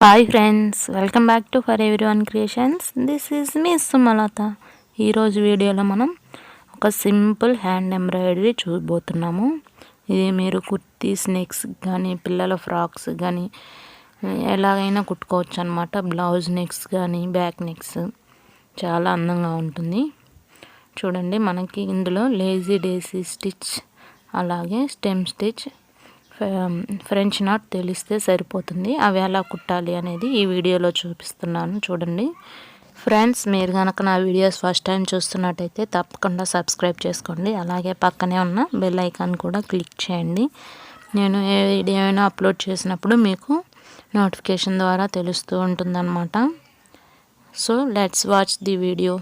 Hi friends, welcome back to for everyone creations. This is me Sumalatha. ఈరోజు వీడియోలో మనం ఒక సింపుల్ హ్యాండ్ ఎంబ్రాయిడరీ చూడబోతున్నాము. ఇది మీరు కుర్తీస్ నెక్స్ కానీ పిల్లల ఫ్రాక్స్ కానీ ఎలాగైనా కుట్టుకోవచ్చు అనమాట. బ్లౌజ్ నెక్స్ కానీ బ్యాక్ నెక్స్ చాలా అందంగా ఉంటుంది. చూడండి, మనకి ఇందులో లేజీ డేసీ స్టిచ్, అలాగే స్టెమ్ స్టిచ్, ఫ్రెంచ్ నాట్ తెలిస్తే సరిపోతుంది. అవి ఎలా కుట్టాలి అనేది ఈ వీడియోలో చూపిస్తున్నాను. చూడండి ఫ్రెండ్స్, మీరు కనుక నా వీడియోస్ ఫస్ట్ టైం చూస్తున్నట్టయితే తప్పకుండా సబ్స్క్రైబ్ చేసుకోండి. అలాగే పక్కనే ఉన్న బెల్ ఐకాన్ కూడా క్లిక్ చేయండి. నేను ఏ వీడియో అయినా అప్లోడ్ చేసినప్పుడు మీకు నోటిఫికేషన్ ద్వారా తెలుస్తూ ఉంటుందన్నమాట. So let's watch the video.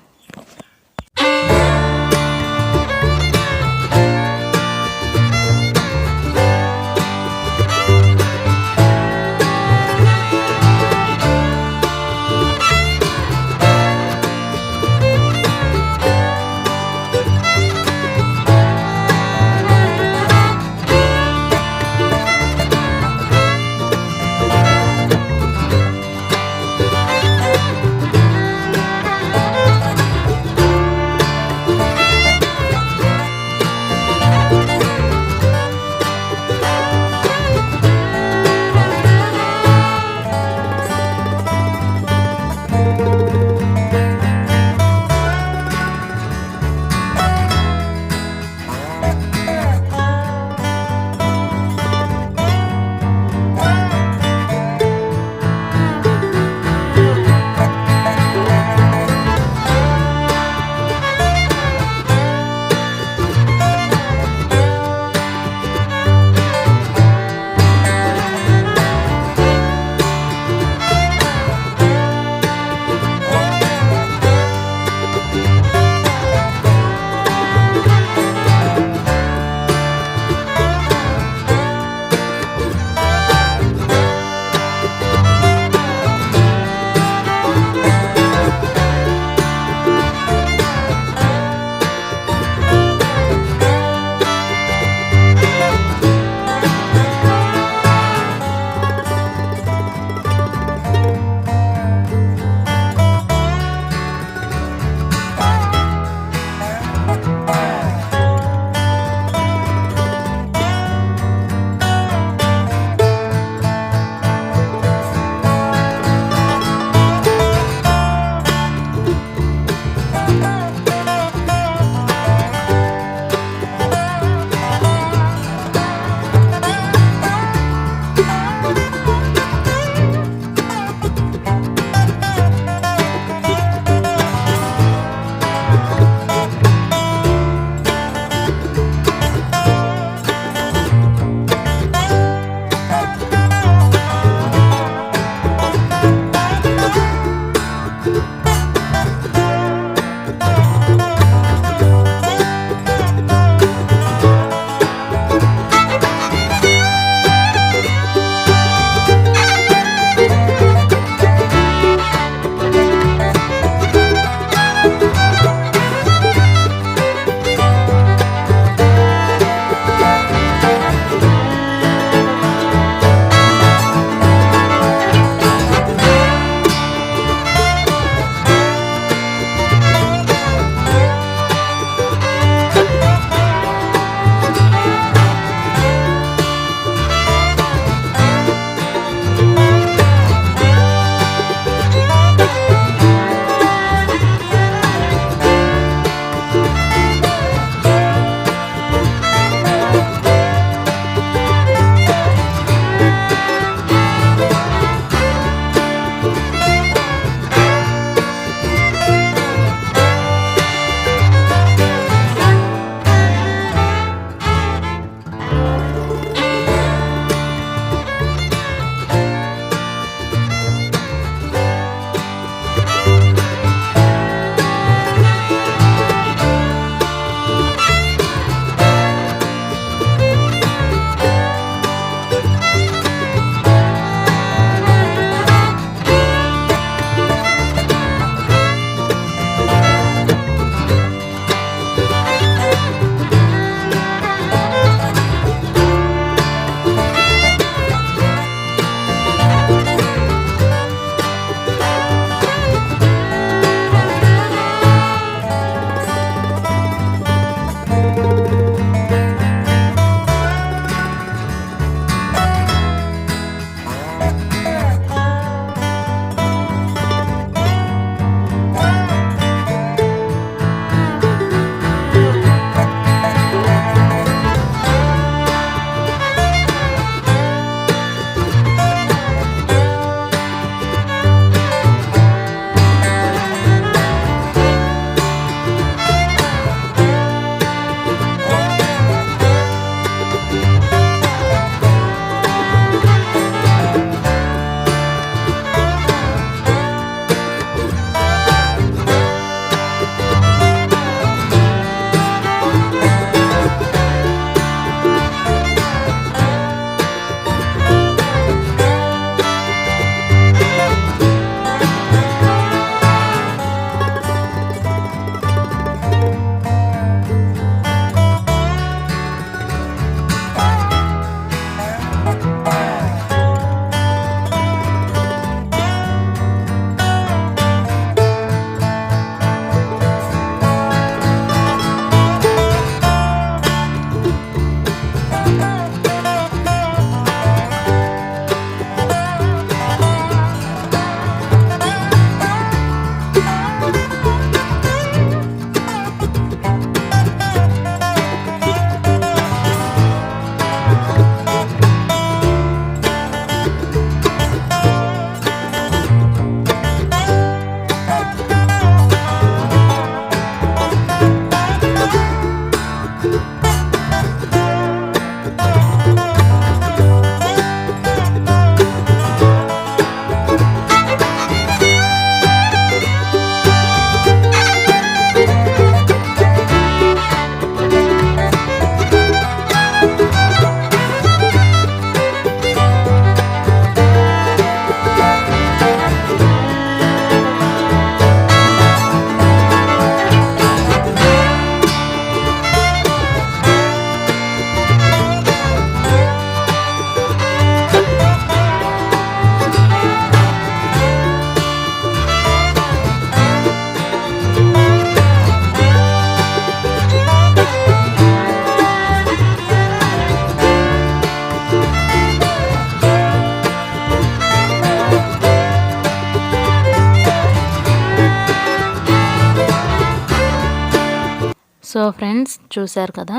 So friends, చూసారు కదా,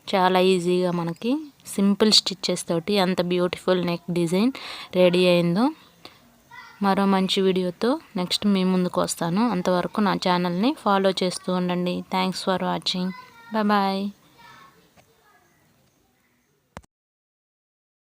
చాలా ఈజీగా మనకి సింపుల్ స్టిచ్చెస్ తోటి అంత బ్యూటిఫుల్ నెక్ డిజైన్ రెడీ అయిందో. మరో మంచి వీడియోతో నెక్స్ట్ మీ ముందుకు వస్తాను. అంతవరకు నా ఛానల్ని ఫాలో చేస్తూ ఉండండి. Thanks for watching. బాయ్.